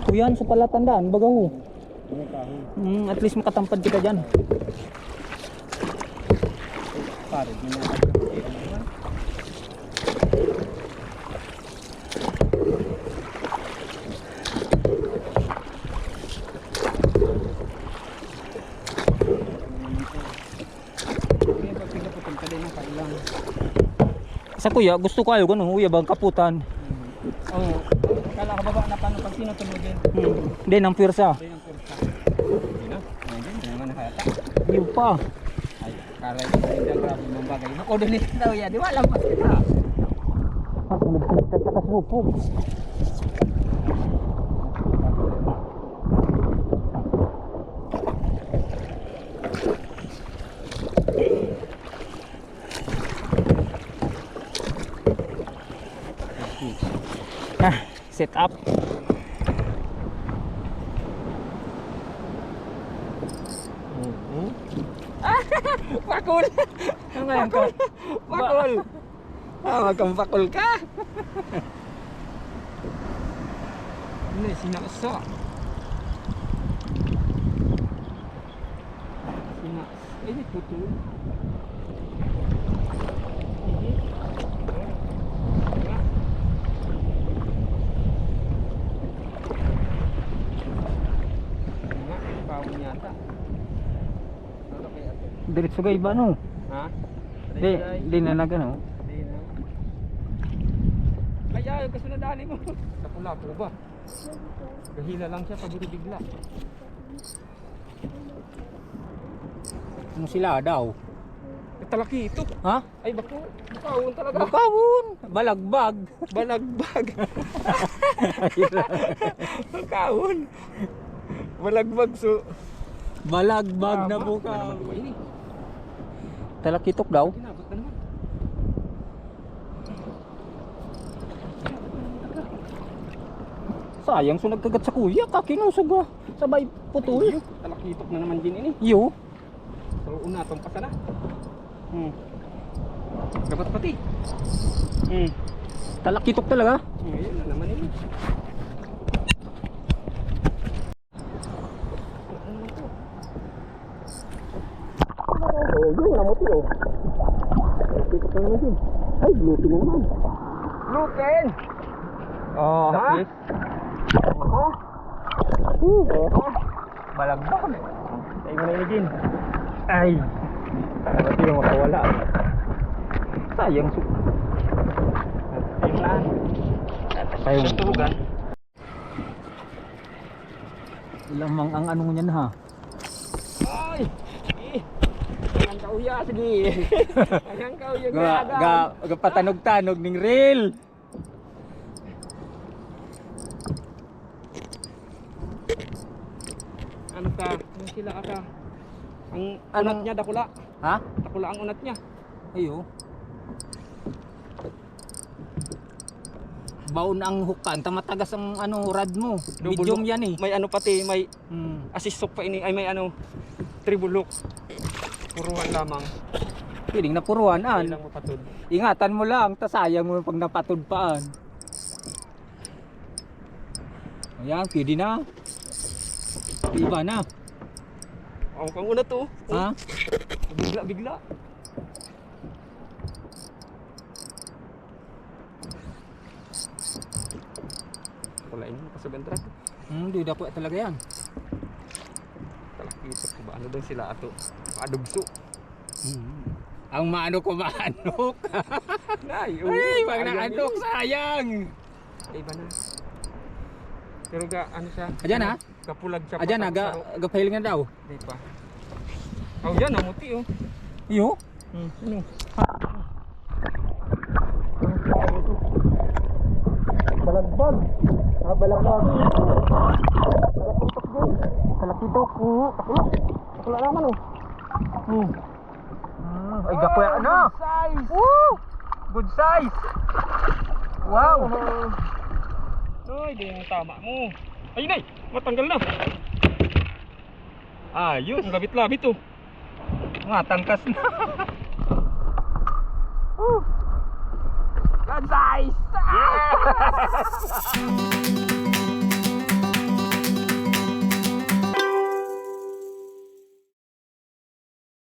O yan, sa palatandaan, bagaw. At least makatampad kita dyan. Pare, di na Sa kuya, gusto ko ayaw ganun, kuya bang kaputan. Oo. Kala ka baba na paano pag sinutunogin? Hindi, ng pwersa. Hindi ang kursa. Hindi na. Hindi naman nakayata. Yung pa. Ay, karay ko hindi ang grabe mong bagay. Ako din daw yan. Di ba alam pa kita? Takas hupog. Set up. Pakul! Ano ngayon ka? Pakul! Magkampakul ka! Ano yung sinaksa? Sinaksa? Ay, may putol. Diretso ga iba no? Ha? Di na nagano. Di na. Ay, ayaw kasi nadali mo. Sa pula po ba? Gahila lang siya, paburi bigla. Ano sila daw? Talaki ito. Ha? Ay, bakawon talaga. Bakawon! Balagbag! Balagbag. Bakawon. Balagbag so. Balagbag na buka. Talakitok daw? Ginabot na naman. Sayang so nagkagat sa kuya, kakinusog ah. Sabay putol. Talakitok na naman din ini. Yo. So una tong pasana. Dapat pati. Talakitok talaga. Ayun na naman ini. Oh, yun namuti oh. Talakitok na naman din. Ay, blutin na naman. Blutin! Oh, ha? Balagbag. Ay mo na yun, Jin. Ay. Pati yung makawala. Sayang so. Ay mo na. Sayang tulugan. Lamang ang ano niyan ha. Ay! Ayan ka uya, sige. Ayan ka uya, Ga patanog-tanog ning reel. Ano ka? Ano sila ata? Ang unat niya, dakula. Ha? Dakula ang unat niya. Ayo. Baon ang hukan, tamatagas ang ano rad mo. Medium yan eh. May ano pati, may Hmm. assist pa ini. Ay may ano, tribulok. Puruhan lamang. Piling napuruan Hindi an. lang mapatod. Ingatan mo lang, tasayang mo pag napatod paan. Ayan, pwede na. Iba na. Oh, kang unat to. Ha? Bigla. Wala ini, nakasugan truck. Di dako talaga yan. Talakitok ko ba? Ano daw sila ato? Adugso. Ang maano ko maanok. Ay, Ay, wag na anok, sayang. Ay, iba na. Pero ano siya? Ayan ha? Kapulag siya. Ayan na, gapahil nga daw. Di pa. Oh, yan, namuti oh. Iyo? Ano? Balagbag. Balagbag. Talakitok din. Talakitok. Takula naman oh. Ay, gapoy ano? Good size. Woo! Good size. Wow. Ay, di yung tama mo. Ayun ay, matanggal na. Ayos. Ang labit-labit oh. Matangkas na. Good size. Yeah!